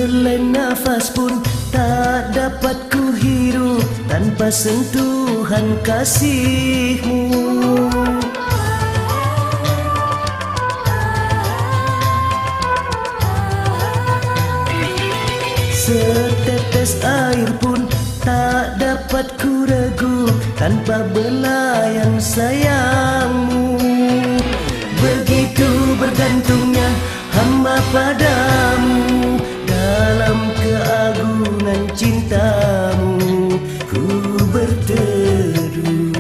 Sehelai nafas pun tak dapat ku hirup tanpa sentuhan kasih-Mu. Setetes air pun tak dapat ku regu tanpa belayan sayang-Mu. Begitu bergantungnya hamba padamu, dalam keagungan cinta-Mu ku berteduh.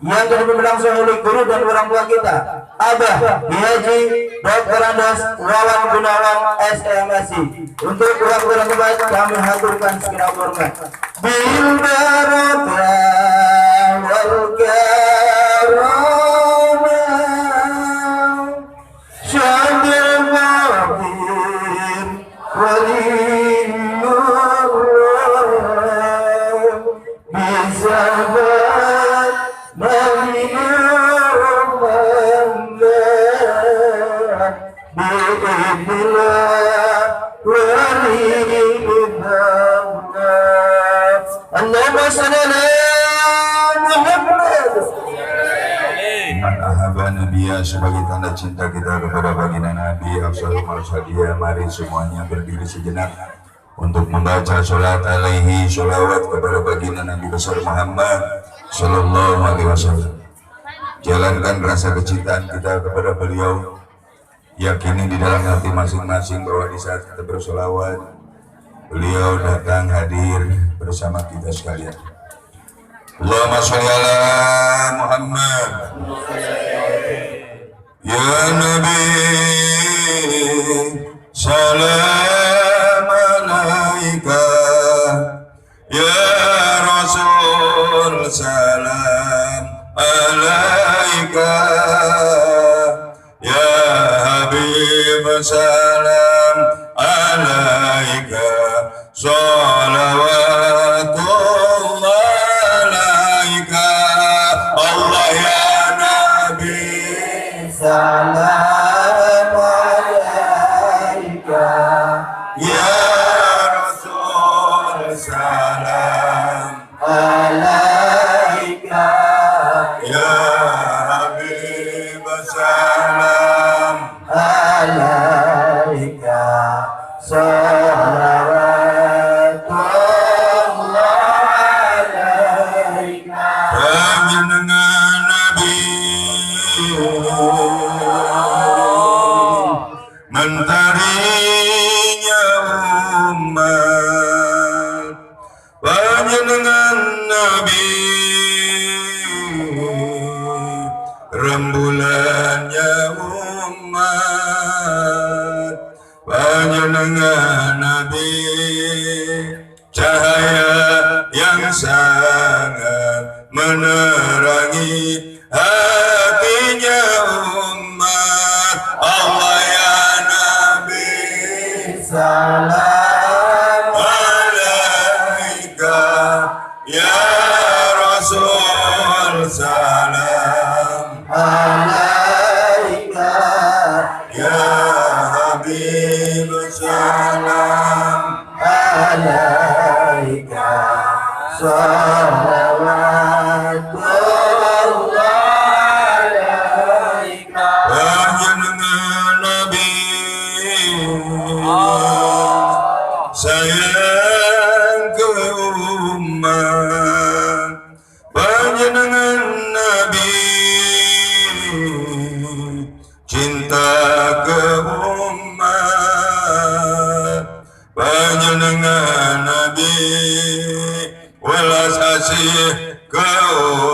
Yang kedua berlangsung oleh guru dan orang tua kita, Abah Haji Dr. Andas Wawan Gunawan SMSI. Untuk kurang-kurang terbaik kami haturkan segenap hormat. Bil barakah wal karamah syamil ma'afir walilullah bisabat sebagai tanda cinta kita kepada baginda Nabi Afshalul Mursalin. Mari semuanya berdiri sejenak untuk membaca sholat alaihi, sholawat kepada baginda Nabi besar Muhammad Sallallahu Alaihi Wasallam. Jalankan rasa kecintaan kita kepada beliau. Yakini di dalam hati masing-masing bahwa di saat kita bersolawat, beliau datang hadir bersama kita sekalian. Allahumma sholli ala Muhammad. Ya Nabi salam alaika, ya Rasul salam alaika, ya Habib salam alaika, salawatullah alaika. Allah ya Nabi salam alaika, ya Rasul salam alaika, ya Habib salam alaika, salawatullah alaika. Panjenengan Nabi mentarinya umat, panjenengan Nabi rembulannya umat, panjenengan Nabi cahaya yang sangat menerangi hatinya umat. Allah ya Nabi salam alaika, ya Rasul salam alaika, ya Habib salam alaika, salawatullah alaika. Panjenengan Nabi sayang ke umat, panjenengan Nabi cinta ke umat, panjenengan Nabi welas asih ke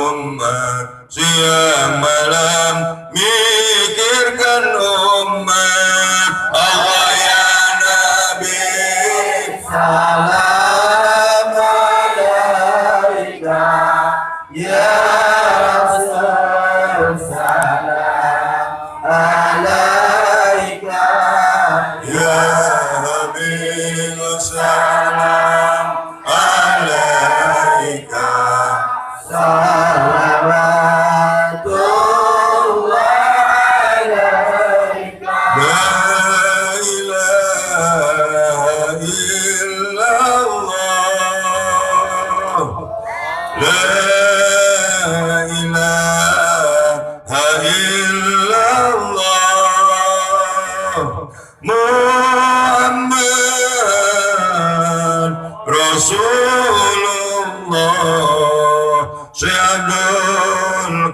umat, siang malam mikirkan umat. Allah ya Nabi salam alaika, ya Rasul salam alaika, ya Habib salam alaika, salawatullah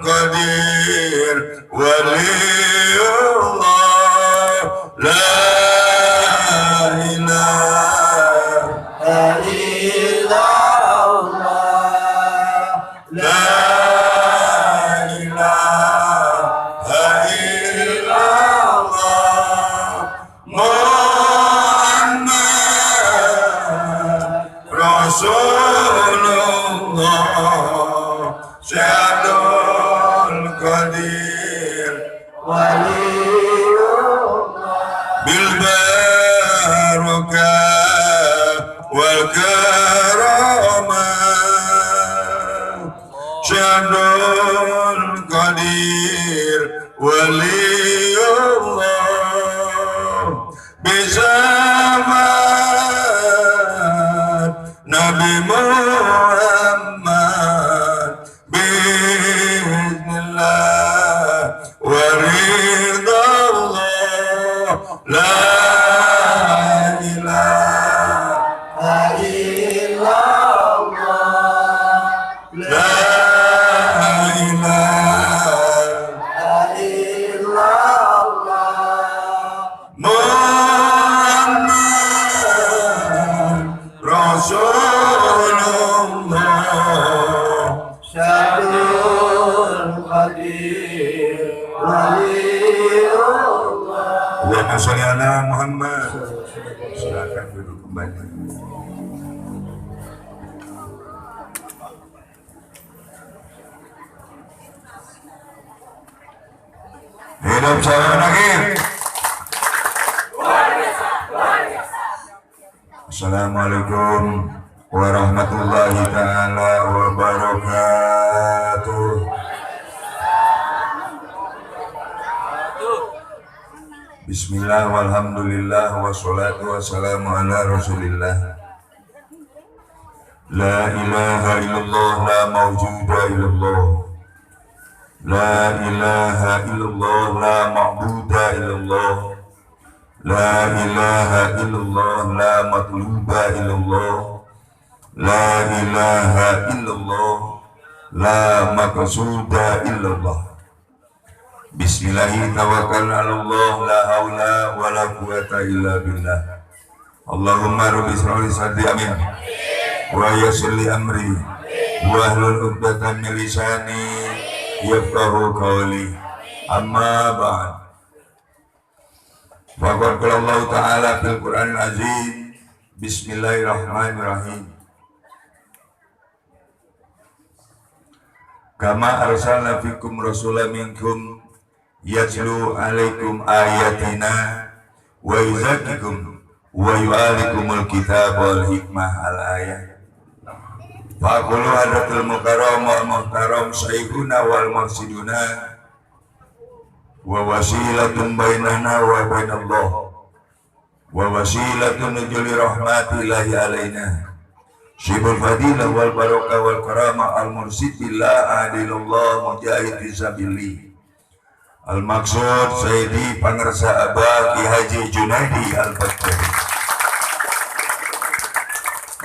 Qadir Waliullah La ilaha illallah La ilaha illallah Muhammad Rasulullah Syahadul Qadir Waliullah Bil barakah wal karamah Syahadul Qadir Waliullah Bisamat Nabi Muhammad Bismillah Waridallah La ilaha illallah La ilaha illallah Muhammad Rasulullah Syahadul Qadir Waliullah Wa sholli ala Muhammad. Silakan duduk kembali. Hidup saya lagi. Assalamualaikum warahmatullahi taala wabarakatuh. Bismillah walhamdulillah wassalatu wassalamu ala rasulillah. La ilaha illallah la mawjuda illallah. La ilaha illallah la ma'buda illallah. La ilaha illallah la matluba illallah. La ilaha illallah la maqsuda illallah. Bismillahi tawakkalna 'ala Allah la haula wala quwwata illa billah. Allahumma rabbi shrah li sadri amin. Wa yassir li amri wa hlul 'uqdatam min lisani yafqahu qawli. Amma ba'd. Faqad qala Allah Ta'ala fil Qur'anil Azim. Bismillahirrahmanirrahim. Kama arsalna fikum rasulan minkum yatlu alaikum ayatina wa yuzakkikum wa yu'allikumul kitab wal hikmah al ayat. Faqulu hadatul mukarram wal muhtaram syaikuna wal mursiduna wa wasilatun bainana wa bainallah wa wasilatun nujuli rahmatillahi alaina syibul fadilah wal barakah wal karamah al mursid billah adilullah mujahid fisabilillah. Al-Maksud Sayyidi Pangersa Abah Ki Haji Junaidi Al-Bakhtari.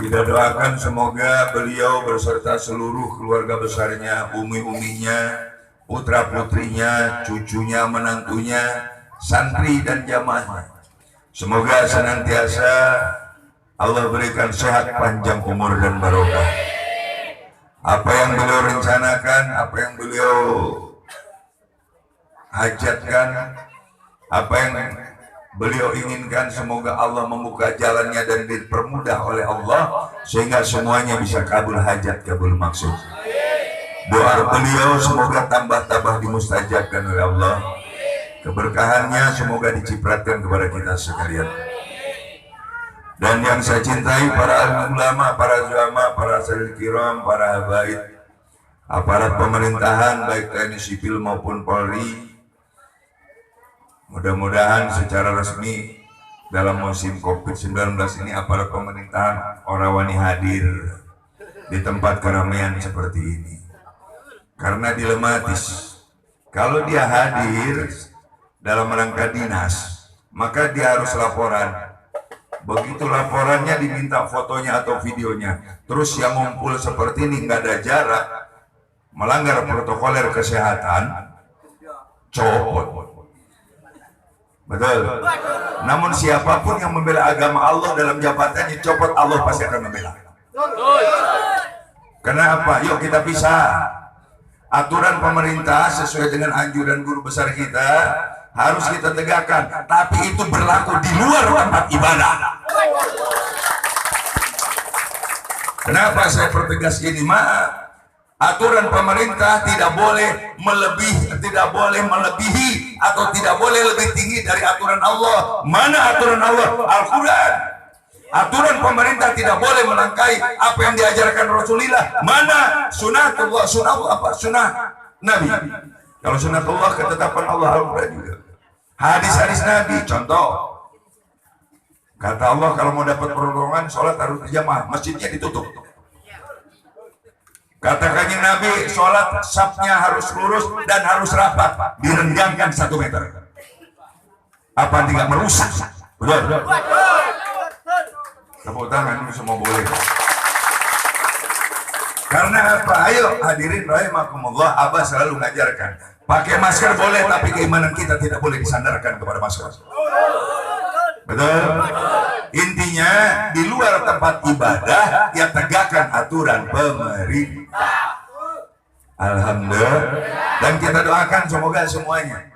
Kita doakan semoga beliau beserta seluruh keluarga besarnya, umi-uminya, putra-putrinya, cucunya, menantunya, santri dan jamaahnya, semoga senantiasa Allah berikan sehat, panjang umur dan barokah. Apa yang beliau rencanakan, apa yang beliau hajatkan, apa yang beliau inginkan, semoga Allah membuka jalannya dan dipermudah oleh Allah sehingga semuanya bisa kabul hajat, kabul maksud. Doa beliau semoga tambah-tambah dimustajabkan oleh Allah. Keberkahannya semoga dicipratkan kepada kita sekalian. Dan yang saya cintai para ulama, para ulama, para sahabat kiram, para habaib, aparat pemerintahan baik TNI sipil maupun Polri. Mudah-mudahan secara resmi dalam musim COVID-19 ini aparat pemerintahan orang wani hadir di tempat keramaian seperti ini. Karena dilematis. Kalau dia hadir dalam rangka dinas, maka dia harus laporan. Begitu laporannya diminta fotonya atau videonya. Terus yang ngumpul seperti ini nggak ada jarak, melanggar protokoler kesehatan, copot. Betul. Namun siapapun yang membela agama Allah dalam jabatannya copot, Allah pasti akan membela. Kenapa? Yuk kita pisah. Aturan pemerintah sesuai dengan anjuran guru besar kita harus kita tegakkan, tapi itu berlaku di luar tempat ibadah. Kenapa saya pertegas ini? Maaf, aturan pemerintah tidak boleh melebihi atau tidak boleh lebih tinggi dari aturan Allah. Mana aturan Allah? Al-Quran. Aturan pemerintah tidak boleh melangkahi apa yang diajarkan Rasulullah. Mana sunatullah? Sunnah Nabi. Kalau sunatullah ketetapan Allah, Al-Quran juga. Hadis-hadis Nabi, contoh. Kata Allah, kalau mau dapat pertolongan, sholat harus berjamaah, masjidnya ditutup. Kata Kanjeng Nabi, sholat safnya harus lurus dan harus rapat, direnggangkan 1 meter. Apa tidak merusak? Betul. Tepuk tangan ini semua boleh. Karena apa? Ayo hadirin rahimakumullah, Abah selalu mengajarkan, pakai masker boleh, tapi keimanan kita tidak boleh disandarkan kepada masker. Betul. Intinya di luar tempat ibadah ya tegakkan aturan pemerintah. Alhamdulillah. Dan kita doakan semoga semuanya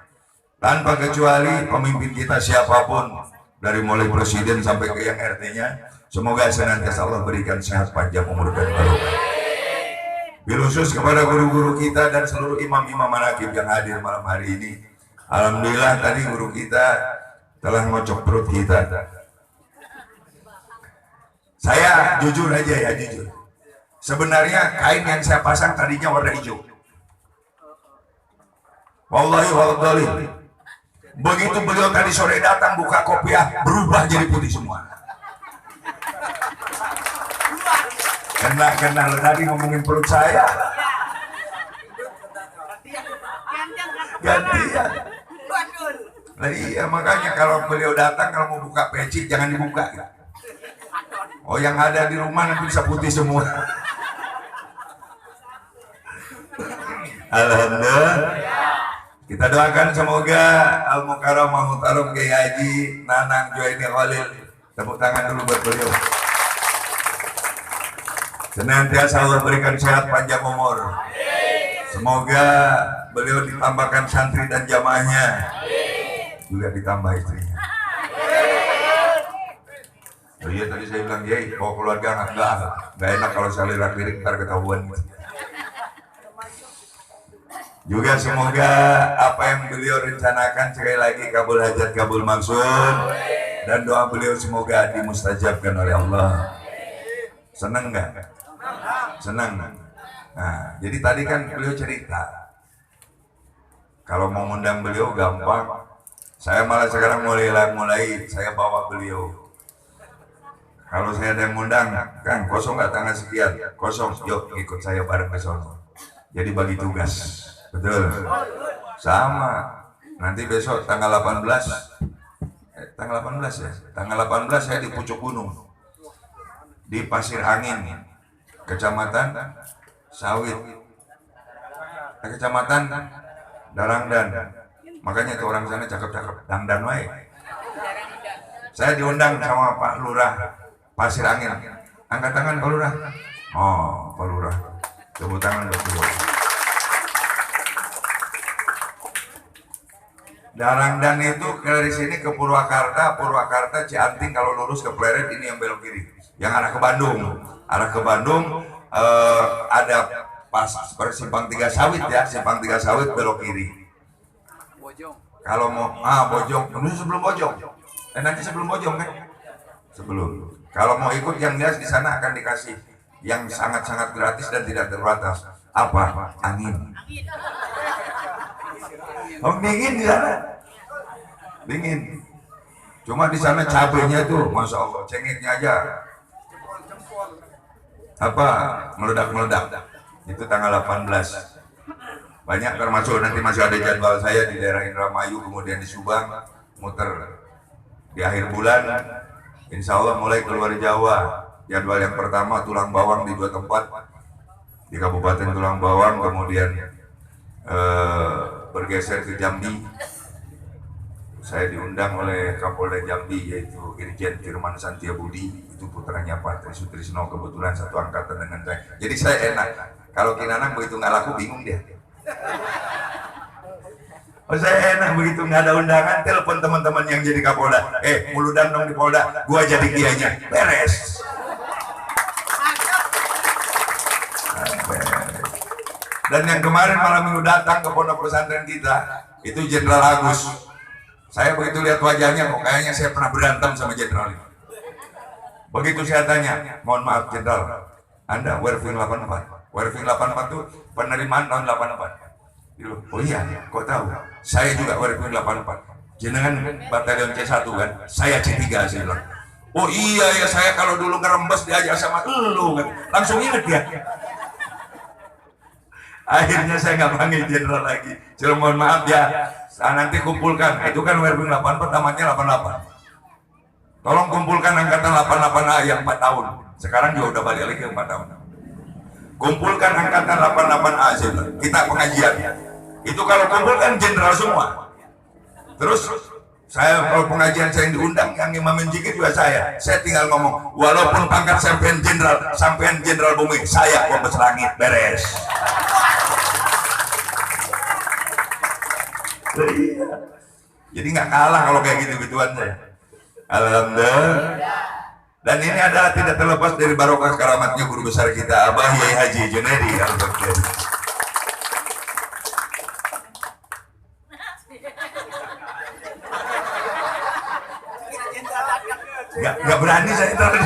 tanpa kecuali pemimpin kita siapapun, dari mulai presiden sampai ke yang RT-nya, semoga senantiasa Allah berikan sehat panjang umur dan barokah. Bil khusus kepada guru-guru kita dan seluruh imam-imam manaqib yang hadir malam hari ini. Alhamdulillah tadi guru kita telah ngocok perut kita. Saya jujur aja ya, jujur. Sebenarnya kain yang saya pasang tadinya warna hijau. Wallahi wallahi. Begitu beliau tadi sore datang buka kopiah, berubah jadi putih semua. Kena lo tadi ngomongin perut saya. Gantian. Nah, iya makanya kalau beliau datang, kalau mau buka peci jangan dibuka. Oh, yang ada di rumah nanti bisa putih semua. Alhamdulillah. Kita doakan semoga Al-Mukarram Mahmutarum Kiai Haji Nanang Juwaini Khalil. Tepuk tangan dulu buat beliau. Senantiasa Allah berikan sehat panjang umur. Semoga beliau ditambahkan santri dan jamaahnya, juga ditambah istrinya. Oh iya tadi saya bilang, Yai, bawa keluarga nggak enak kalau saya lirik-lirik ntar ketahuan. Juga semoga apa yang beliau rencanakan sekali lagi kabul hajat, kabul maksud, dan doa beliau semoga dimustajabkan oleh Allah. Senang nggak? Senang. Nah, jadi tadi kan beliau cerita, kalau mau ngundang beliau gampang. Saya malah sekarang mulai saya bawa beliau. Kalau saya ada yang ngundang, kan kosong nggak tanggal sekian, kosong, yuk ikut saya bareng ke sono. Jadi bagi tugas, betul. Sama. Nanti besok tanggal 18 ya. Tanggal 18 saya di Pucuk Gunung, di Pasir Angin, Kecamatan Sawit, Kecamatan Darangdan. Makanya itu orang sana cakep-cakep, dangdan wae. Saya diundang sama Pak Lurah Pasir Angin. Angkat tangan Pak Lurah. Oh, Pak Lurah. Tepuk tangan buat beliau. Darangdan itu dari sini ke Purwakarta, Cianting kalau lurus ke Pleret, ini yang belok kiri. Yang arah ke Bandung. Arah ke Bandung ada pas Simpang 3 Sawit ya, Simpang 3 Sawit belok kiri. Kalau mau Bojong, menuju sebelum Bojong. Nanti sebelum Bojong kan? Sebelum. Kalau mau ikut yang jelas di sana akan dikasih yang sangat-sangat gratis dan tidak terbatas. Apa? Angin. Oh, dingin di sana. Dingin. Cuma di sana cabenya tuh, masya Allah, cengeknya aja. Apa? Meledak-meledak. Itu tanggal 18. Banyak termasuk nanti masih ada jadwal saya di daerah Indramayu, kemudian di Subang, muter di akhir bulan. Insya Allah mulai keluar Jawa. Jadwal yang pertama tulang bawang di 2 tempat, di Kabupaten Tulang Bawang, kemudian bergeser ke Jambi. Saya diundang oleh Kapolda Jambi yaitu Irjen Firman Santiabudi, itu putranya Pak Trisutrisno, kebetulan satu angkatan dengan saya. Jadi saya enak, kalau Kinanang begitu nggak laku bingung dia. Oh, saya enak begitu nggak ada undangan, telepon teman-teman yang jadi Kapolda, muludan dong di Polda, gua jadi kiainya, beres. Dan yang kemarin malam minggu datang ke pondok pesantren kita itu Jenderal Agus. Saya begitu lihat wajahnya, kok kayaknya saya pernah berantem sama Jenderal ini. Begitu saya tanya, mohon maaf Jenderal, Anda Werfing 84. Werfing 84 itu penerimaan tahun 84. Oh iya, kok tahu? Saya juga Werfing 84. Jenengan batalion C1 kan? Saya C3 saya bilang. Oh iya ya, saya kalau dulu ngerembes diajak sama lu kan. Langsung inget ya. Akhirnya saya nggak panggil Jenderal lagi. Cuma mohon maaf ya, nanti kumpulkan. Itu kan Werfing 84 namanya 88. Tolong kumpulkan angkatan 88A yang 4 tahun. Sekarang juga udah balik lagi ke 4 tahun. Kumpulkan angkatan 88A saja. Kita pengajian. Itu kalau kumpulkan jenderal semua. Terus saya kalau pengajian saya diundang, yang imamin zikir juga saya. Saya tinggal ngomong, walaupun pangkat sampean jenderal bumi, saya pembes langit, beres. Jadi nggak kalah kalau kayak gitu-gituan saya. Alhamdulillah. Dan ini adalah tidak terlepas dari barokah karamatnya guru besar kita Abah Yai Haji Junaidi Al-Baghdadi. Nggak berani saya taruh.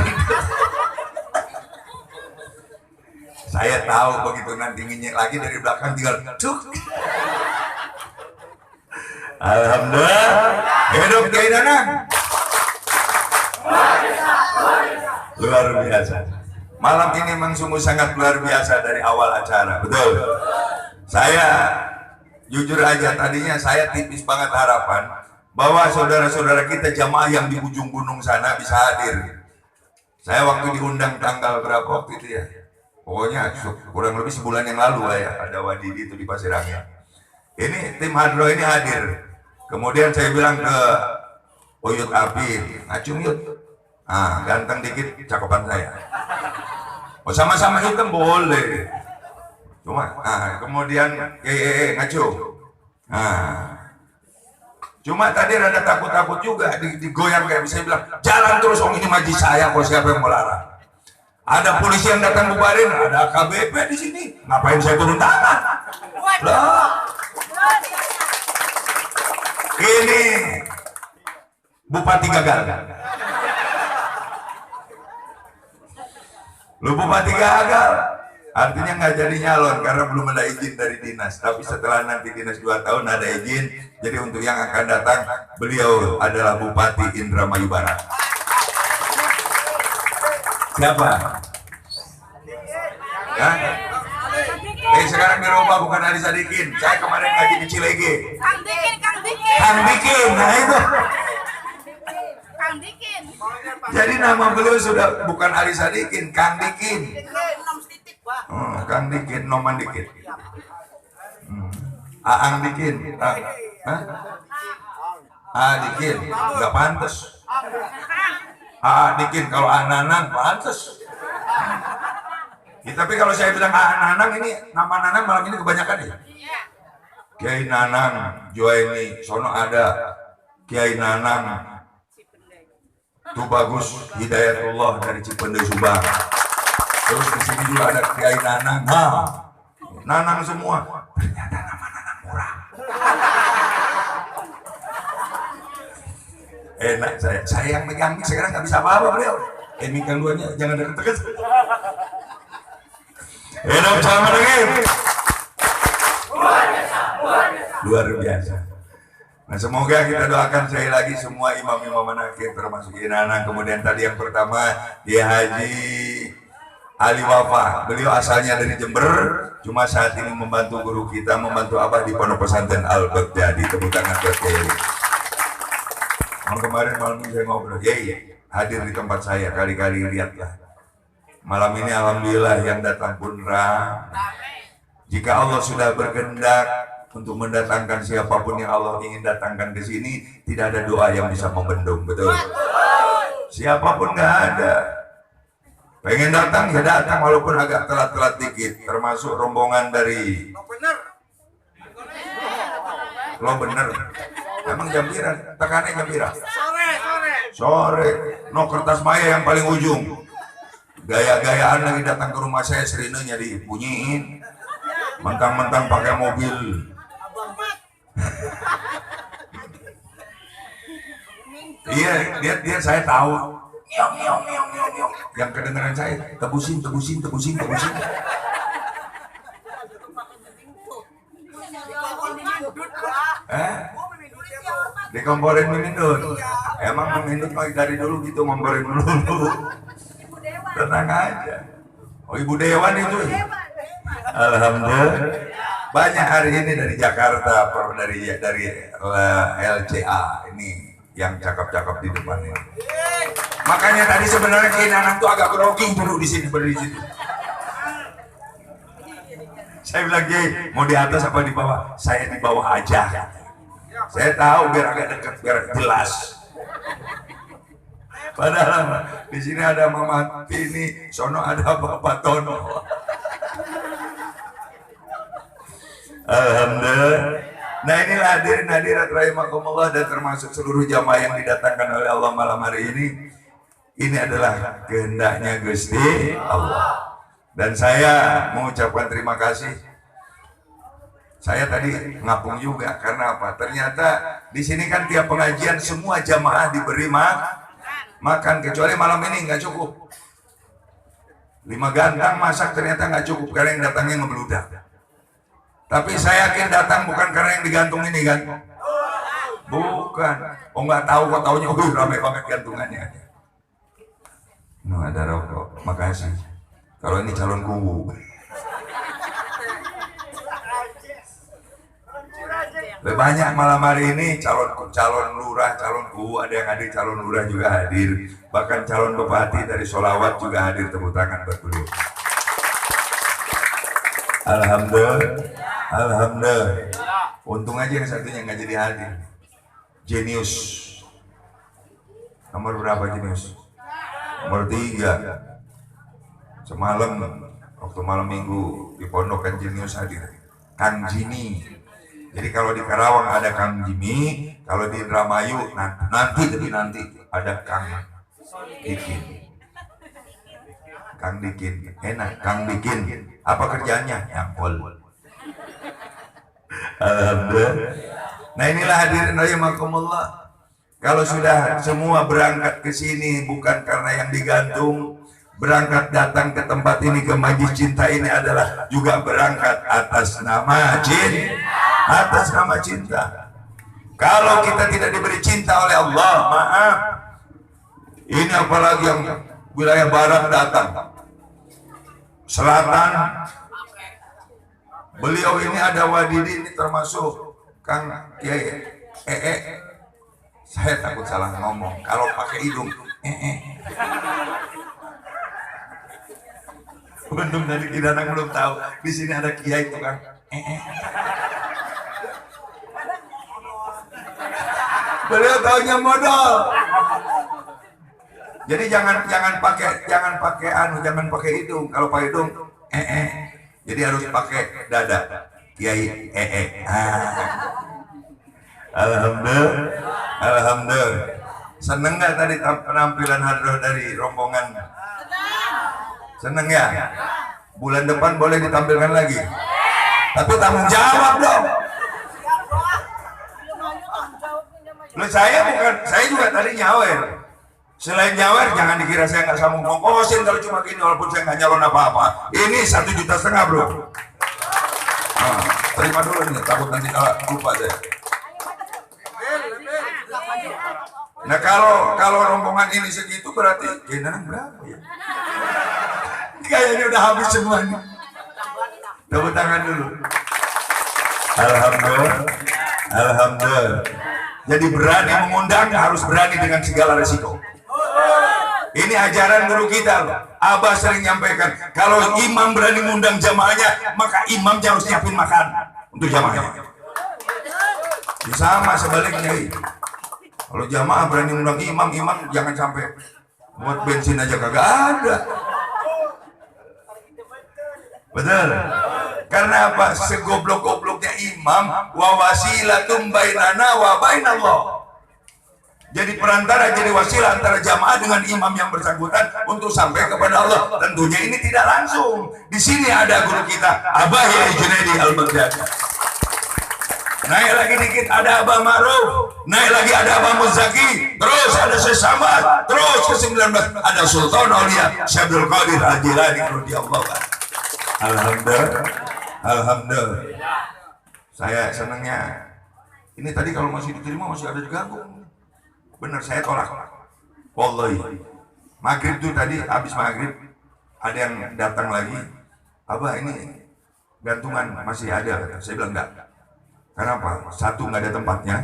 Saya tahu begitu nanti ngenyek lagi dari belakang tinggal cuk. Alhamdulillah, hidup Kiai Nanang. Luar biasa. Malam ini memang sungguh sangat luar biasa dari awal acara, betul. Saya jujur aja, tadinya saya tipis banget harapan bahwa saudara-saudara kita jamaah yang di ujung gunung sana bisa hadir. Saya waktu diundang tanggal berapa waktu itu ya? Pokoknya kurang lebih sebulan yang lalu lah ya, ada Wadidi itu di Pasir Angin. Ini tim Hadro ini hadir. Kemudian saya bilang ke Uyut Apin, Acung Yut, ganteng dikit cakupan saya. Oh sama-sama hitam boleh. Cuma, kemudian Ngacung. Cuma tadi rada takut-takut juga, digoyang kayak bisa bilang, jalan terus om ini majlis saya, kok siapa yang melarang. Ada polisi yang datang bubarin, ada KBP di sini, ngapain saya turun tangan? Loh. Ini Bupati gagal. Lu Bupati gagal, artinya nggak jadi nyalon karena belum ada izin dari dinas. Tapi setelah nanti dinas 2 tahun ada izin, jadi untuk yang akan datang beliau adalah Bupati Indramayu Barat. Siapa? Hah? Sekarang dirubah bukan Ali Sadikin. Saya kemarin ngaji di Cilege. Kang Dikin, nah itu. Kang Dikin. Jadi nama beliau sudah bukan Ali Sadikin, Kang Dikin. Kang Dikin, Noman Dikin. Aang Dikin. Dikin, nggak pantas. Dikin, kalau Nanang pantas. Tapi kalau saya bilang Nanang, ini nama Nanang malam ini kebanyakan ya. Kiai Nanang, Juaini, sono ada Kiai Nanang, tuh bagus Hidayatullah dari Cipendei Subang. Terus di sini juga ada Kiai Nanang, Nanang semua. Ternyata nama Nanang murah. Enak saya yang megang sekarang nggak bisa apa-apa beliau. Mik yang duanya jangan deket-deket. Hidup sama dengan luar biasa. Nah semoga kita doakan sekali lagi semua imam-imam manakib termasuk Nanang. Kemudian tadi yang pertama dia Haji Ali Wafa. Beliau asalnya dari Jember, cuma saat ini membantu guru kita, membantu Abah di Pondok Pesantren Al-Baghdadi. Tepuk tangan buat Kiai. Kemarin malam ini saya ngobrol, Kiai hadir di tempat saya, kali-kali lihatlah Malam ini alhamdulillah yang datang pun ramai. Jika Allah sudah berkehendak untuk mendatangkan siapapun yang Allah ingin datangkan ke sini, tidak ada doa yang bisa membendung, betul? Siapapun nggak ada. Pengen datang ya datang walaupun agak telat-telat dikit, termasuk rombongan dari Lo bener. Emang jam pira? Tekannya jam pira? Sore. No kertas maya yang paling ujung. Gaya-gayaan lagi datang ke rumah saya, serinenya dibunyiin. Mentang-mentang pakai mobil. Iya, dia saya tahu. Yang kedengaran saya tebusin. Dikomporin Minindut. Emang Minindut dari dulu gitu ngomporin dulu. Tenang aja. Oh, Ibu Dewan itu. Alhamdulillah. Banyak hari ini dari Jakarta, dari LCA ini yang cakep-cakep di depan ini. Makanya tadi sebenarnya Anak tuh agak grogi dulu di sini, berdiri di situ. Saya bilang, mau di atas apa di bawah? Saya di bawah aja. Saya tahu biar agak dekat, biar jelas. Padahal di sini ada Mama Tini, sono ada Bapak Tono. Alhamdulillah. Nah inilah hadirin hadirat rahimakumullah dan termasuk seluruh jamaah yang didatangkan oleh Allah malam hari ini. Ini adalah kehendaknya Gusti Allah. Dan saya mengucapkan terima kasih. Saya tadi ngapung juga karena apa? Ternyata di sini kan tiap pengajian semua jamaah diberi makan, kecuali malam ini nggak cukup. 5 gantang masak ternyata nggak cukup karena yang datangnya ngebludak. Tapi saya yakin datang bukan karena yang digantung ini kan? Bukan. Oh nggak tahu kok taunya, ramai banget gantungannya. Nah ada rokok, makasih. Kalau ini calon kubu. Banyak malam hari ini calon lurah, calon kubu, ada yang hadir, calon lurah juga hadir. Bahkan calon bupati dari Solawat juga hadir, tepuk tangan buat beliau. Alhamdulillah. Untung aja yang satunya nggak jadi hadir. Jenius. Nomor berapa Jenius? Nomor 3. Semalam waktu malam minggu di pondok kan Jenius hadir. Kang Jini. Jadi kalau di Karawang ada Kang Jimmy, kalau di Indramayu nanti ada Kang Dikin. Kang Dikin, enak. Kang Dikin, apa kerjanya? Nyangkol. Alhamdulillah. Nah inilah hadirin rahimakumullah. Kalau sudah semua berangkat ke sini bukan karena yang digantung, berangkat datang ke tempat ini, ke Majlis Cinta ini adalah juga berangkat atas nama cinta. Kalau kita tidak diberi cinta oleh Allah, maaf. Ini apalagi yang wilayah barat datang, selatan. Beliau ini ada Wadidi, ini termasuk Kang Kiai Saya takut salah ngomong kalau pakai hidung. Untung dari Kidanang belum tahu. Di sini ada Kiai itu Kang. Beliau taunya modal. Jadi jangan pakai hidung. Kalau pakai hidung, Jadi harus pakai dada. Kiai Alhamdulillah. Seneng nggak tadi penampilan hadroh dari rombongan? Seneng ya? Bulan depan boleh ditampilkan lagi. Tapi tanggung jawab dong. Loh saya juga tadi nyawer. Selain nyawer jangan dikira saya nggak sanggup ngongkosin kalau cuma gini, walaupun saya nggak nyalon apa-apa. Ini 1,5 juta bro. Nah, terima dulu nih, takut nanti lupa saya. Nah kalau rombongan ini segitu berarti generang berapa ya? Kayaknya udah habis semua nih. Tepuk tangan dulu. Alhamdulillah. Jadi berani mengundang harus berani dengan segala resiko. Ini ajaran guru kita loh. Abah sering nyampaikan, kalau imam berani ngundang jamaahnya, maka imamnya harus nyiapin makan untuk jamaahnya. Sama sebaliknya. Kalau jamaah berani ngundang imam, imam jangan sampai buat bensin aja kagak ada. Betul. Karena apa? Segoblok-gobloknya imam, wa wasilatum bainana wa bainallah. Jadi perantara, jadi wasilah antara jamaah dengan imam yang bersangkutan untuk sampai kepada Allah. Tentunya ini tidak langsung. Di sini ada guru kita, Abah Yai Junaidi Al-Baghdadi. Naik lagi dikit ada Abah Ma'ruf, naik lagi ada Abah Muzaki, terus ada Sesama, terus ke-19 ada Sultan Aulia Syabdul Qadir Al-Jilani radhiyallahu anhu. Alhamdulillah, alhamdulillah. Saya senangnya. Ini tadi kalau masih diterima masih ada diganggu. Bener, saya tolak. Wallahi. Maghrib itu tadi, habis maghrib ada yang datang lagi. Abah ini gantungan masih ada. Saya bilang enggak. Kenapa? Satu, nggak ada tempatnya.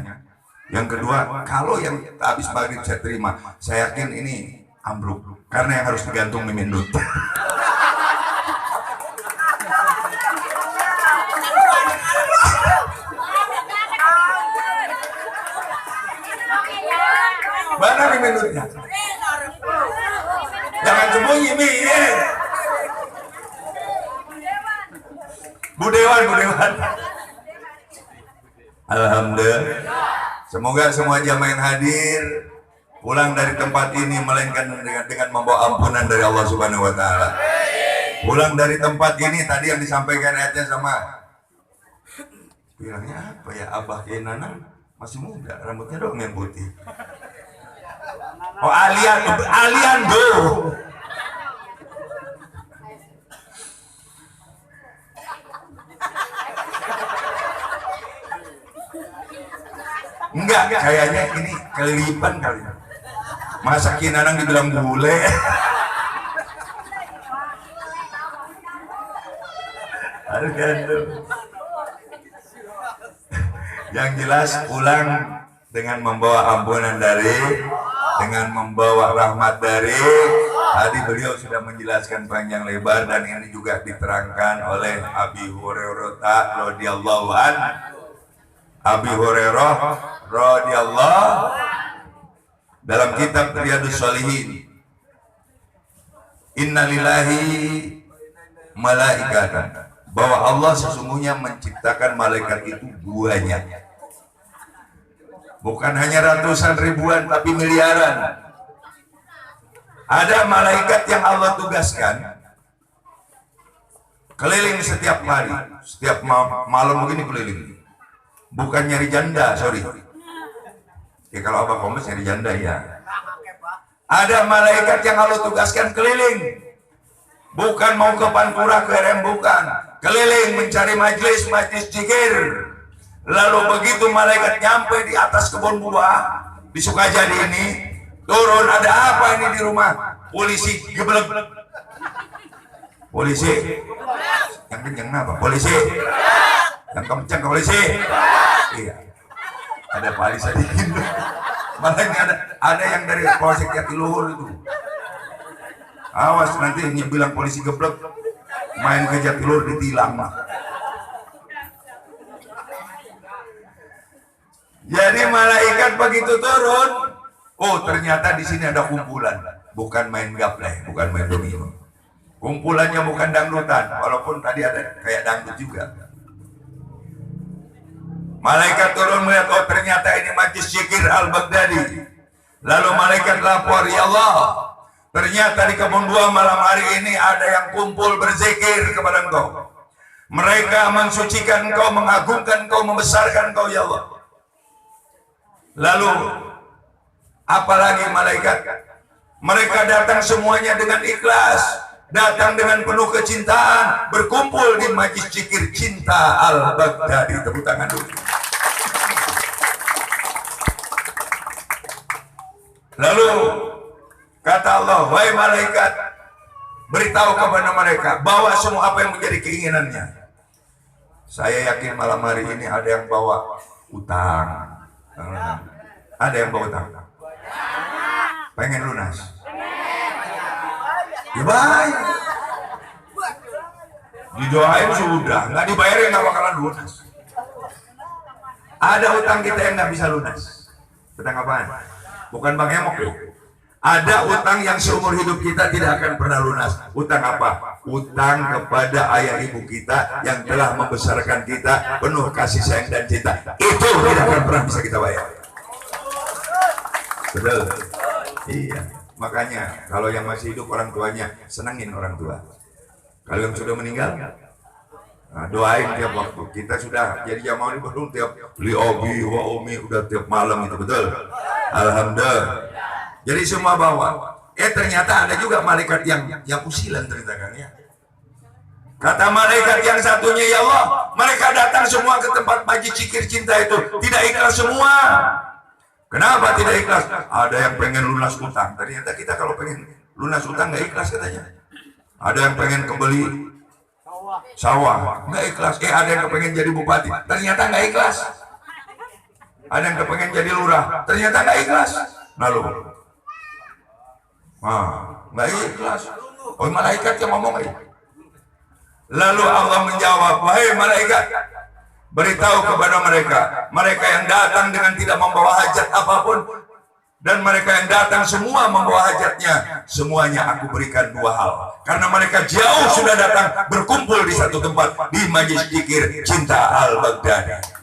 Yang kedua, kalau yang habis maghrib saya terima, saya yakin ini ambruk. Karena yang harus digantung Mimindut. Mana Mimindutnya? Jangan sembunyi, Mi. Budewan. Alhamdulillah. Semoga semua jamaah yang hadir pulang dari tempat ini melainkan dengan membawa ampunan dari Allah Subhanahu wa taala. Pulang dari tempat ini tadi yang disampaikan ayatnya sama bilangnya apa ya, Abah Kenana masih muda, rambutnya dong yang putih. Oh, alian do. Enggak, kayaknya ini kelipan kali. Masa Kinanang dibilang bule. Yang jelas pulang dengan membawa ampunan dengan membawa rahmat dari. Tadi beliau sudah menjelaskan panjang lebar dan ini juga diterangkan oleh Abi Hurairah radhiyallahu anhu. Abi Hurairah radhiyallahu dalam kitab Riyadhus Shalihin, innalillahi malaikatan, bahwa Allah sesungguhnya menciptakan malaikat itu banyak, bukan hanya ratusan ribuan tapi miliaran. Ada malaikat yang Allah tugaskan keliling setiap hari, setiap malam begini keliling. Bukan nyari janda, sorry. Ya kalau Abah Komes nyari janda ya. Ada malaikat yang Allah tugaskan keliling. Bukan mau ke Pantura, ke RM, bukan. Keliling mencari majlis zikir. Lalu begitu malaikat nyampe di atas kebun buah di Sukajadi ini, turun, ada apa ini di rumah? Polisi geblek. Polisi. Yang kenceng apa? Polisi. Yang kenceng ke polisi. Iya. Ada Pak Ali Sadikin. Makanya ada yang dari Polsek Jatiluhur itu. Awas nanti bilang polisi geblek, main ke Jatiluhur ditilang. Jadi malaikat begitu turun, oh ternyata di sini ada kumpulan, bukan main gapleh, bukan main domino. Kumpulannya bukan dangdutan, walaupun tadi ada kayak dangdut juga. Malaikat turun melihat, oh ternyata ini majlis zikir Al-Baghdadi. Lalu malaikat lapor, ya Allah, ternyata di kebun buah malam hari ini ada yang kumpul berzikir kepada Engkau. Mereka mensucikan Engkau, mengagungkan Engkau, membesarkan Engkau, ya Allah. Lalu apalagi malaikat? Mereka datang semuanya dengan ikhlas, datang dengan penuh kecintaan, berkumpul di majlis zikir cinta Al-Baghdadi. Tepuk tangan dulu. Lalu kata Allah, wahai malaikat, beritahu kepada mereka bawa semua apa yang menjadi keinginannya. Saya yakin malam hari ini ada yang bawa utang. Ada yang bawa utang. Pengen lunas. Ya baik. Didoain sudah, nggak dibayarin nggak bakalan lunas. Ada utang kita yang nggak bisa lunas. Utang apaan? Bukan bang emok loh. Ada utang yang seumur hidup kita tidak akan pernah lunas. Utang apa? Utang kepada ayah ibu kita yang telah membesarkan kita penuh kasih sayang dan cinta. Itu tidak akan pernah bisa kita bayar. Betul? Iya. Makanya kalau yang masih hidup orang tuanya, senangin orang tua. Kalau yang sudah meninggal, nah, doain tiap waktu. Kita sudah jadi jamaah ini belum tiap li obi wa umi udah tiap malam itu, betul? Alhamdulillah. Jadi semua bawa. Ternyata ada juga malaikat yang usilan ternyata kan ya. Kata malaikat yang satunya, ya Allah, mereka datang semua ke tempat Maji Cikir Cinta itu tidak ikhlas semua. Kenapa tidak ikhlas? Ada yang pengen lunas utang. Ternyata kita kalau pengen lunas utang nggak ikhlas katanya. Ada yang pengen kembali sawah, nggak ikhlas. Ada yang kepengen jadi bupati, ternyata nggak ikhlas. Ada yang kepengen jadi lurah, ternyata nggak ikhlas. Lalu, nggak ikhlas. Oh, malaikat yang ngomong itu. Lalu Allah menjawab, wahai malaikat, beritahu kepada mereka yang datang dengan tidak membawa hajat apapun, dan mereka yang datang semua membawa hajatnya, semuanya aku berikan 2 hal. Karena mereka jauh sudah datang berkumpul di satu tempat di Majelis Zikir Cinta Al-Baghdadi.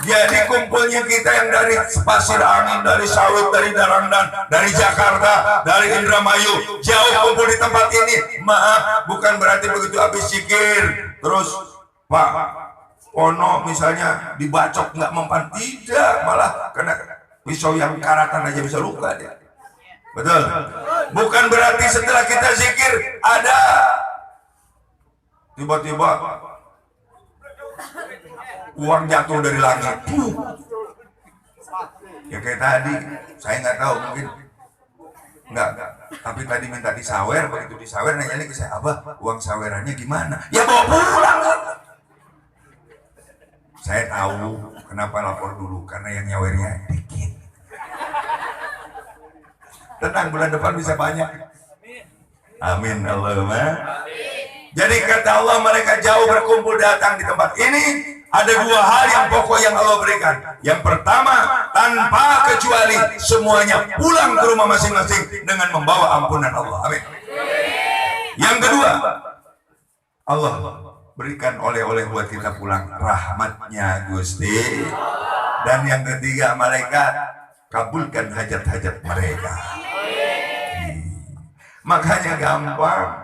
Jadi kumpulnya kita yang dari Pasir Angin, dari Sawit, dari Darandan, dari Jakarta, dari Indramayu, jauh kumpul di tempat ini. Maaf, bukan berarti begitu habis zikir terus Pak Ono misalnya dibacok nggak mempan, tidak, malah kena pisau yang karatan aja bisa luka dia. Betul? Bukan berarti setelah kita zikir ada tiba-tiba uang jatuh dari langit. Ya kayak tadi, saya nggak tahu, mungkin nggak. Tapi tadi minta disawer, begitu disawer nanya lagi ke saya, Abah, uang sawerannya gimana? Ya bawa pulang. Saya tahu kenapa lapor dulu, karena yang nyawernya dikit. Tenang, bulan depan bisa banyak. Amin Allahumma. Jadi kata Allah, mereka jauh berkumpul datang di tempat ini. Ada 2 hal yang pokok yang Allah berikan. Yang pertama, tanpa kecuali semuanya pulang ke rumah masing-masing dengan membawa ampunan Allah. Amin. Yang kedua, Allah berikan oleh-oleh buat kita pulang, rahmatnya Gusti. Dan yang ketiga, malaikat kabulkan hajat-hajat mereka. Makanya gampang.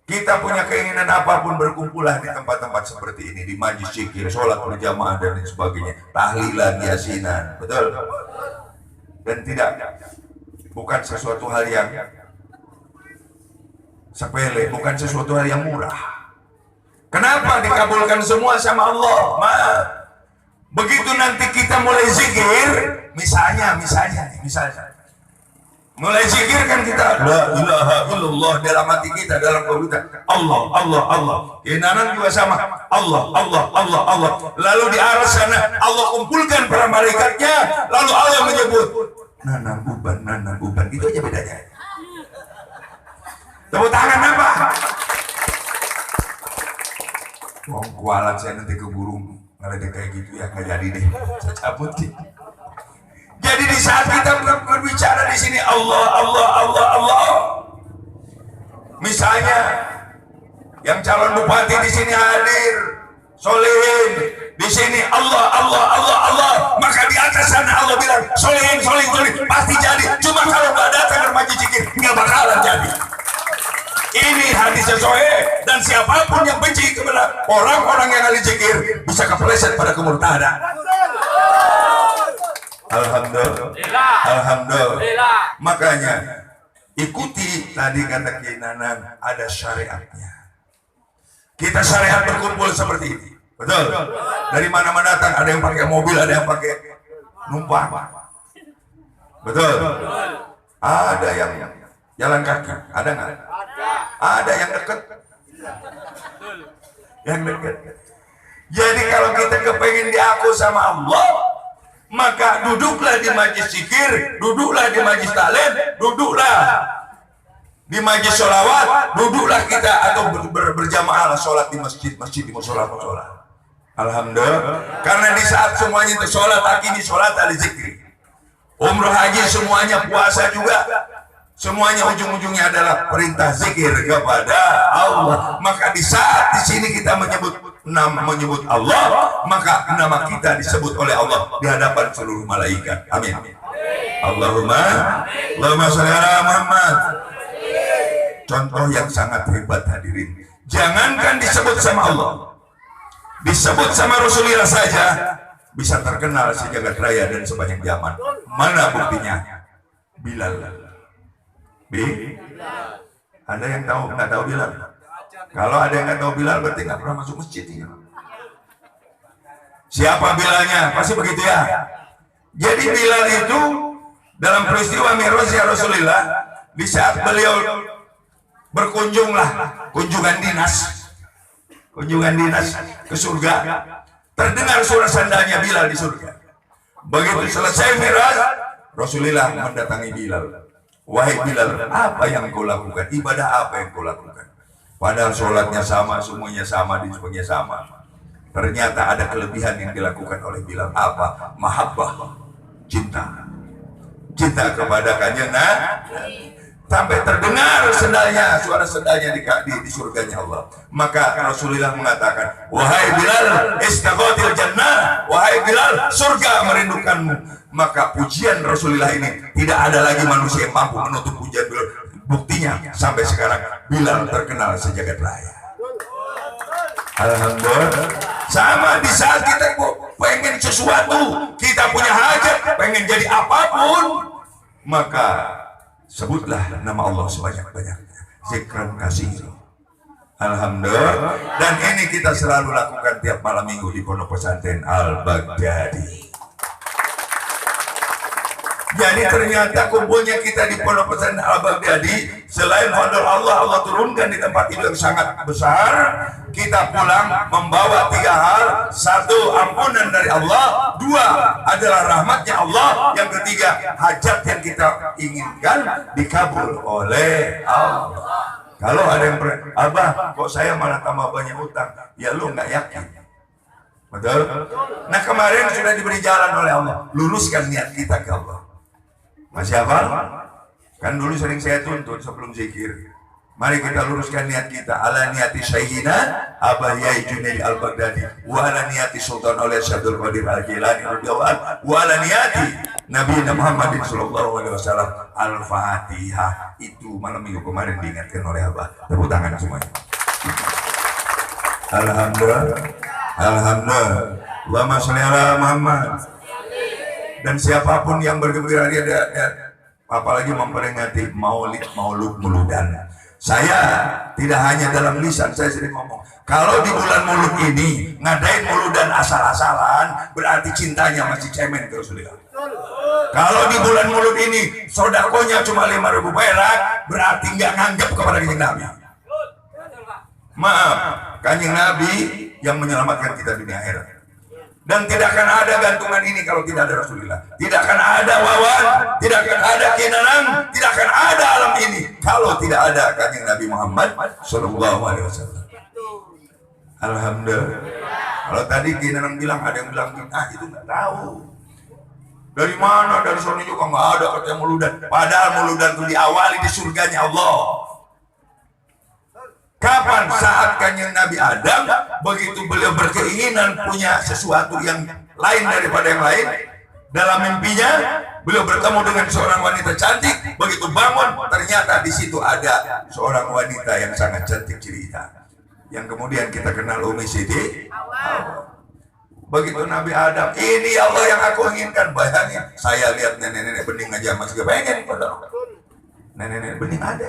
Kita punya keinginan apapun, berkumpullah di tempat-tempat seperti ini, di majlis zikir, sholat berjamaah dan lain sebagainya, tahlilan, yasinan, betul? Dan bukan sesuatu hal yang sepele, bukan sesuatu hal yang murah. Kenapa dikabulkan semua sama Allah? Begitu nanti kita mulai zikir, misalnya, mulai zikir kan kita la ilaha illallah dalam hati kita, dalam kalbu kita, Allah. Kenanan juga sama, Allah. Lalu di arah sana Allah kumpulkan para malaikatnya, lalu Allah menyebut nanam uban, itu aja bedanya. Tepuk tangan apa? Wong kualat saya nanti keburu ngeledek kayak gitu ya, nggak jadi deh, saya cabut deh. Jadi di saat kita berbicara di sini Allah. Misalnya yang calon bupati di sini hadir, solehin di sini Allah. Maka di atas sana Allah bilang solehin, pasti jadi. Cuma kalau nggak datang ke majlis zikir nggak bakalan jadi. Ini hadis sesuai, dan siapapun yang benci kepada orang-orang yang ahli zikir bisa kepleset pada kemurtadan. Alhamdulillah. Makanya ikuti tadi kata Kinanan, ada syariatnya. Kita syariat berkumpul seperti ini, betul? Dari mana-mana datang, ada yang pakai mobil, ada yang pakai numpang, betul? Ada yang jalan kaki, ada nggak? Ada yang dekat. Jadi kalau kita kepengen diaku sama Allah, Maka duduklah di majlis zikir, duduklah di majlis taklim, duduklah di majlis sholawat, duduklah kita atau berjamaah sholat di masjid di musola. Alhamdulillah, karena di saat semuanya itu sholat, akini sholat ahli zikri, umroh haji semuanya, puasa juga, semuanya ujung-ujungnya adalah perintah zikir kepada Allah. Maka di saat di sini kita menyebut Allah, maka nama kita disebut oleh Allah di hadapan seluruh malaikat. Amin. Allahumma sholli ala Muhammad. Contoh yang sangat hebat hadirin. Jangankan disebut sama Allah, disebut sama Rasulullah saja bisa terkenal sejagat raya dan sebanyak zaman. Mana buktinya? Bilal. Ada yang tahu nggak tahu Bilal? Kalau ada yang nggak tahu Bilal berarti nggak pernah masuk masjid. Siapa Bilalnya? Pasti begitu ya. Jadi Bilal itu dalam peristiwa Mi'rajnya Rasulullah, di saat beliau berkunjunglah kunjungan dinas ke surga, terdengar suara sandalnya Bilal di surga. Begitu selesai Mi'raj, Rasulullah mendatangi Bilal. Wahai Bilal, apa yang kau lakukan? Ibadah apa yang kau lakukan? Padahal sholatnya sama, semuanya sama, di semuanya sama. Ternyata ada kelebihan yang dilakukan oleh Bilal. Apa? Mahabbah, cinta kepada Kanjeng Nabi. Sampai terdengar sendalnya, suara sendalnya di surganya Allah. Maka Rasulullah mengatakan, wahai Bilal, istaghathil jannah, wahai Bilal, surga merindukanmu. Maka pujian Rasulullah ini tidak ada lagi manusia yang mampu menutup pujian Bilal. Buktinya sampai sekarang Bilal terkenal sejagat raya. Alhamdulillah. Sama di saat kita pengen sesuatu, kita punya hajat, pengen jadi apapun, maka sebutlah nama Allah sebanyak-banyaknya. Zikran kasih. Alhamdulillah. Dan ini kita selalu lakukan tiap malam minggu di Pondok Pesantren Al-Baghdadi. Jadi ternyata kumpulnya kita di Pondok Pesantren Al-Baghdadi, selain fadl Allah turunkan di tempat itu yang sangat besar, kita pulang membawa 3 hal. 1, ampunan dari Allah. 2, adalah rahmatnya Allah. Yang ketiga, hajat yang kita inginkan dikabul oleh Allah. Kalau ada yang Abah, kok saya malah tambah banyak utang? Ya lu nggak yakin. Betul? Nah kemarin sudah diberi jalan oleh Allah. Luruskan niat kita ke Allah. Masih hafal? Kan dulu sering saya tuntut sebelum zikir. Mari kita luruskan niat kita. Ala niati Syaihina Abah Yai Junaidi Al-Baghdadi, wa ala niati Sultan Aulia Syabdul Qadir Al-Jilani radhiyallahu anhu, wa ala niati Nabi Muhammadin sallallahu alaihi wasallam. Al-Fatihah. Itu malam minggu kemarin diingatkan oleh Abah. Tepuk tangan semuanya. Alhamdulillah. Allahumma sholli ala Muhammad. Dan siapapun yang bergembira apalagi memperingati maulud muludan. Saya tidak hanya dalam lisan, saya sering ngomong, kalau di bulan Maulud ini ngadain muludan asal-asalan, berarti cintanya masih cemen ke Rasulullah. Kalau di bulan Maulud ini sodakonya cuma 5.000 perak, berarti nggak nganggap kepada Kanjeng Nabi. Maaf, Kanjeng Nabi yang menyelamatkan kita dunia akhirat. Dan tidak akan ada gantungan ini kalau tidak ada Rasulullah. Tidak akan ada Wawan, tidak akan ada Kinanang, tidak akan ada alam ini kalau tidak ada Kanjeng Nabi Muhammad sallallahu alaihi wasallam. Alhamdulillah. Kalau tadi Kinanang bilang, ada yang bilang itu nggak tahu. Dari mana? Dari sana juga nggak ada katanya muludan. Padahal muludan itu diawali di surganya Allah. Kapan? Saat Kanjeng Nabi Adam, begitu beliau berkeinginan punya sesuatu yang lain daripada yang lain, dalam mimpinya beliau bertemu dengan seorang wanita cantik. Begitu bangun, ternyata di situ ada seorang wanita yang sangat cantik cerita, yang kemudian kita kenal Umi Siti Hawa. Begitu Nabi Adam, ini Allah yang aku inginkan. Bayangin, saya lihat nenek-nenek bening aja masih pengen. Nenek-nenek bening ada.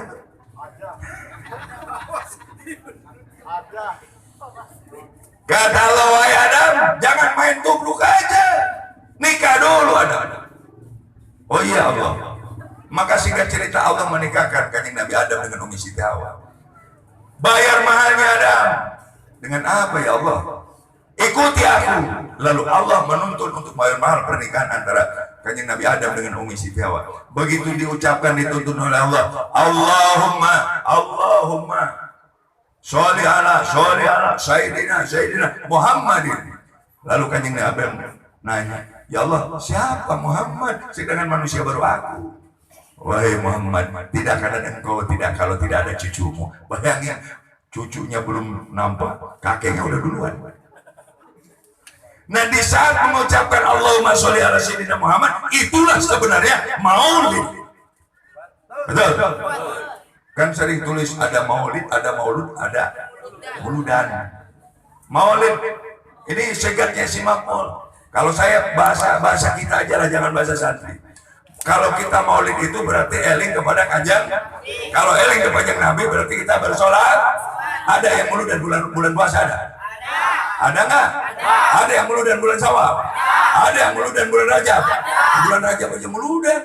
Kata Allah, wahai Adam, jangan main tubruk aja, nikah dulu Adam. Oh iya Allah. Maka singkat cerita Allah menikahkan Kanjeng Nabi Adam dengan Umi Siti Hawa. Bayar mahalnya Adam dengan apa ya Allah? ikuti aku. Lalu Allah menuntun untuk bayar mahal pernikahan antara Kanjeng Nabi Adam dengan Umi Siti Hawa. Begitu diucapkan, dituntun oleh Allah, Allahumma sholli ala Sayyidina Muhammadin. Lalu Kanjeng Nabi nanya, ya Allah, siapa Muhammad sedangkan manusia baru aku? Wahai Muhammad, tidak akan ada engkau kalau tidak ada cucumu. Bayangin, cucunya belum nampak, kakeknya udah duluan. Nah, di saat mengucapkan Allahumma sholli ala Sayyidina Muhammad, itulah sebenarnya maulid. Betul? Kan sering tulis ada maulid, ada maulud, ada mauludan. Maulid ini segatnya si Makmul. Kalau saya bahasa kita aja lah, jangan bahasa santri. Kalau kita maulid itu berarti eling kepada Kanjeng. Kalau eling kepada Nabi berarti kita bersolat. Ada yang maulud dan bulan puasa ada? Ada nggak? Ada yang maulud dan bulan Syawal? Ada yang maulud dan bulan Rajab? Bulan Rajab aja mauludan.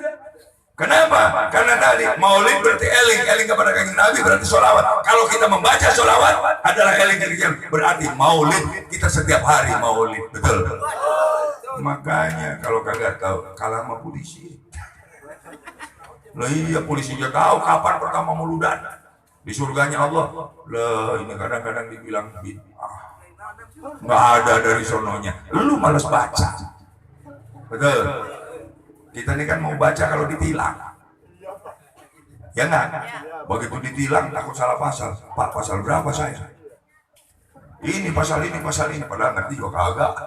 Kenapa? Karena tadi maulid berarti eling kepada Kanjeng Nabi berarti sholawat. Kalau kita membaca sholawat adalah eling berarti maulid. Kita setiap hari maulid, betul? Makanya kalau kagak tahu kalah sama polisi. Lah iya, polisi juga tahu kapan pertama mauludan. Di surganya Allah. Lah ini kadang-kadang dibilang bid'ah. Nggak ada dari sononya. Lu malas baca. Betul. Kita ini kan mau baca kalau ditilang. Ya nggak? Begitu ditilang takut salah pasal. Pak, pasal berapa saya? Ini pasal ini. Padahal ngerti juga kagak.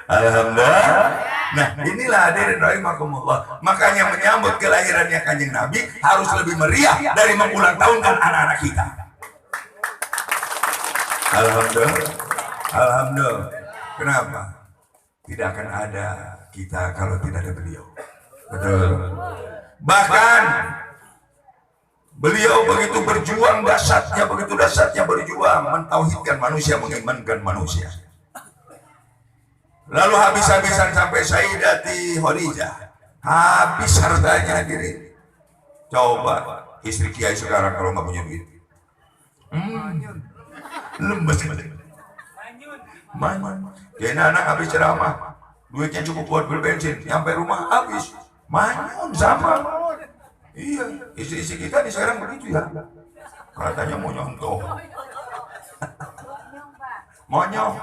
Alhamdulillah. Nah, inilah hadirin rahimakumullah. Makanya menyambut kelahirannya Kanjeng Nabi harus lebih meriah dari mengulang tahunkan anak-anak kita. Alhamdulillah. Kenapa? Tidak akan ada kita kalau tidak ada beliau. Betul. Bahkan beliau begitu berjuang begitu dasarnya berjuang mentauhidkan manusia, mengimankan manusia. Lalu habis-habisan sampai Sayyidati Khadijah. Habis hartanya diri. Coba istri kiai sekarang kalau nggak punya duit. Lemes. Kayak anak habis ceramah, duitnya cukup buat beli bensin, nyampe rumah habis, manyun sama. Iya, isi-isi kita nih sekarang begitu ya. Katanya mau nyontoh, monyong.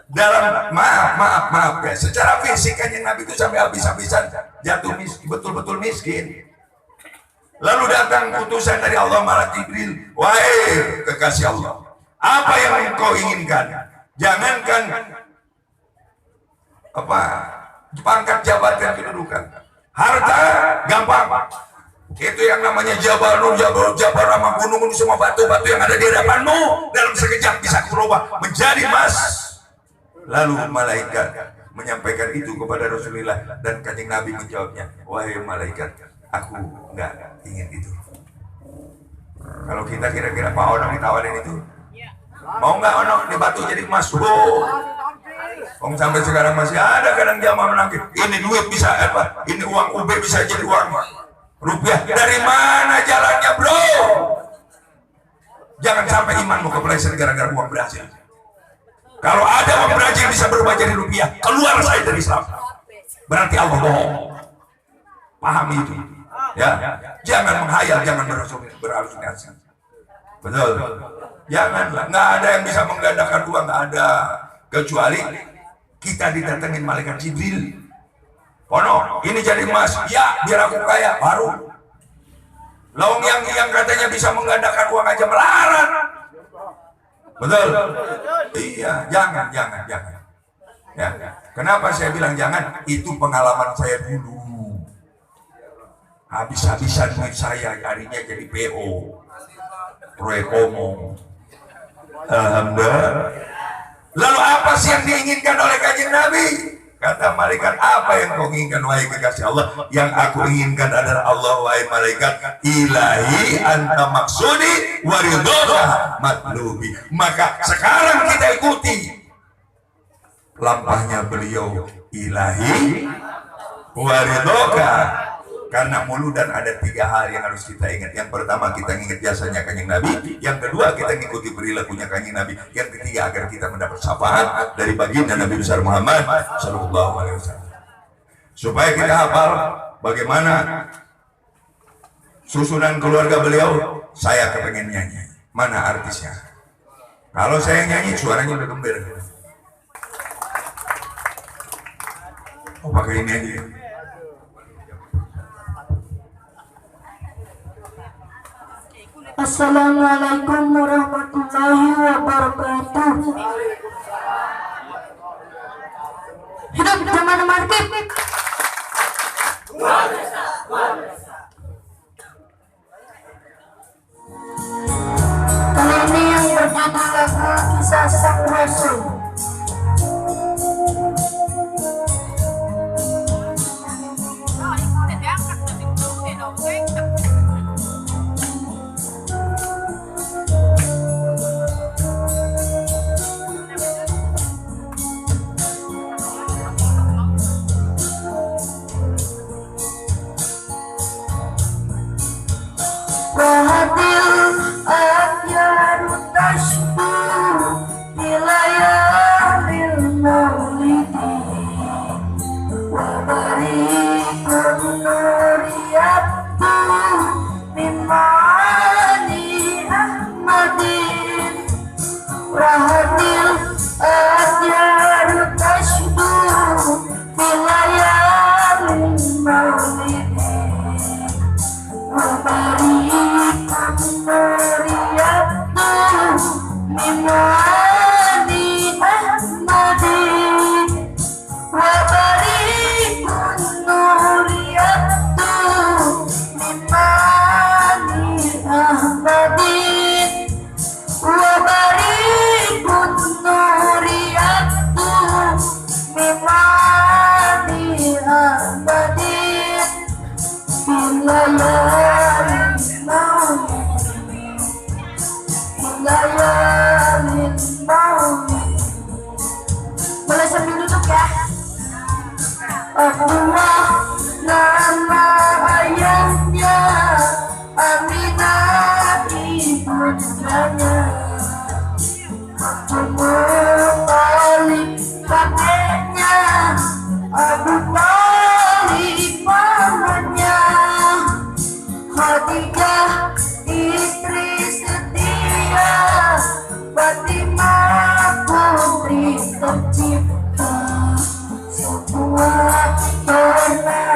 Dalam maaf ya, secara fisik kan yang Nabi itu sampai habis-habisan jatuh betul-betul miskin. Lalu datang utusan dari Allah malaikat Jibril, wahai kekasih Allah, apa yang engkau inginkan? Jangankan pangkat jabatan kedudukan, harta gampang. Itu yang namanya Jabal Nur, Jabal Rahmah, gunung semua batu-batu yang ada di hadapanmu dalam sekejap bisa berubah menjadi emas. Lalu malaikat menyampaikan itu kepada Rasulullah dan Kanjeng Nabi menjawabnya, wahai malaikat, aku enggak ingin itu. Kalau kita kira-kira Pak Ono ditawarin itu, mau nggak Ono di batu jadi emas? Om sampai sekarang masih ada kadang jamaah menangis. Ini duit bisa apa? Ini uang UB bisa jadi uang rupiah. Dari mana jalannya, bro? Jangan sampai imanmu kepleset gara-gara uang Brazil. Kalau ada uang Brazil bisa berubah jadi rupiah, keluar saya dari Islam. Berarti Allah bohong. Pahami itu. Ya, jangan menghayal, jangan berhalusinasi. Betul. Janganlah, nggak ada yang bisa menggandakan uang, nggak ada, kecuali kita didatengin malaikat Jibril. Ono, ini jadi emas, ya biar aku kaya, baru. Lawang yang katanya bisa menggandakan uang aja melarat. Betul. Iya, jangan. Ya. Kenapa saya bilang jangan? Itu pengalaman saya dulu. Habis-habisan duit saya, harinya jadi PO, proyek omong. Alhamdulillah. Lalu apa sih yang diinginkan oleh Kanjeng Nabi? Kata malaikat, apa yang kau inginkan wahai kekasih Allah? Yang aku inginkan adalah Allah, wahai malaikat, ilahi anta maksudi waridhoka matlubi. Maka sekarang kita ikuti lampahnya beliau, ilahi waridhoka Karena muludan ada 3 hal yang harus kita ingat. Yang pertama, kita ingat jasanya Kanjeng Nabi. Yang kedua, kita mengikuti perilakunya Kanjeng Nabi. Yang ketiga, agar kita mendapat syafaat dari baginda Nabi besar Muhammad sallallahu alaihi wasallam. Supaya kita hafal bagaimana susunan keluarga beliau, saya kepengen nyanyi. Mana artisnya? Kalau saya nyanyi, suaranya udah gembira. Oh, pakai ini aja. Assalamualaikum warahmatullahi wabarakatuh. Hidup zaman markip. Kali ini yang berjudul lagu Kisah Sang Rasul. Oh, itu udah diangkat dari dulu dong, geng. Wahadil akyar tashbu bilayalil maulidi wabarikun nuriyatu mimani ahmadin wahadil akyar tashbu bilayalil maulidi wabarikun nuriyatu mimani ahmadin wabarikun nuriyatu mimani ahmadin wabarikun nuriyatu mimani ahmadin bilayalin maulid. Boleh sambil duduk ya. Allah nama ayahnya, Aminah ibundanya, Abu Talib kakeknya, Abu Talib pamannya, Khadijah istri setia, Fatimah putri tercipta, semua pernah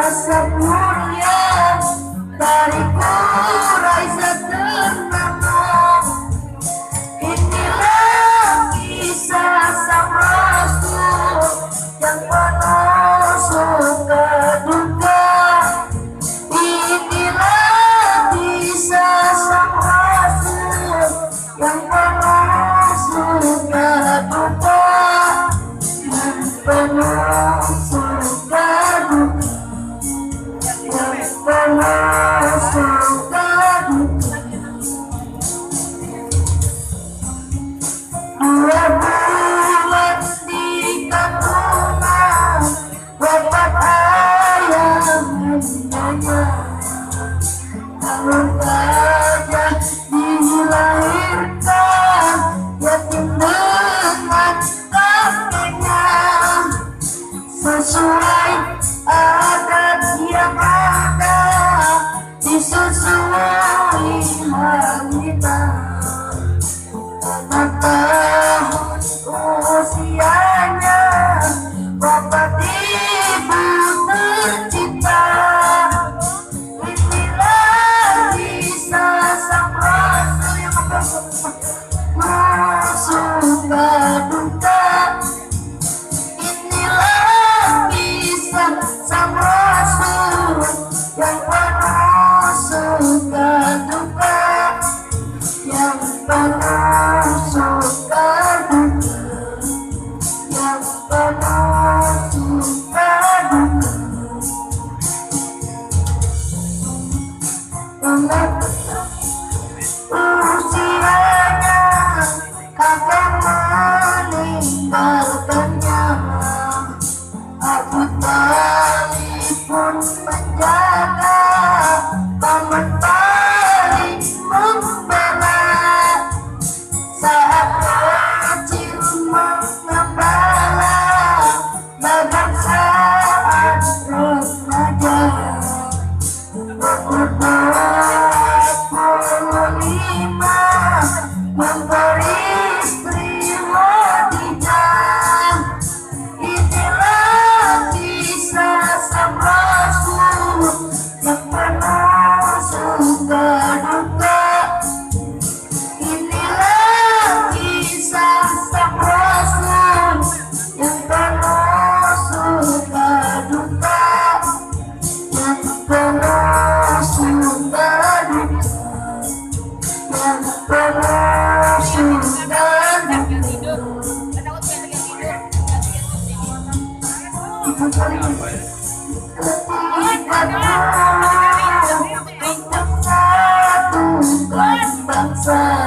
bangsa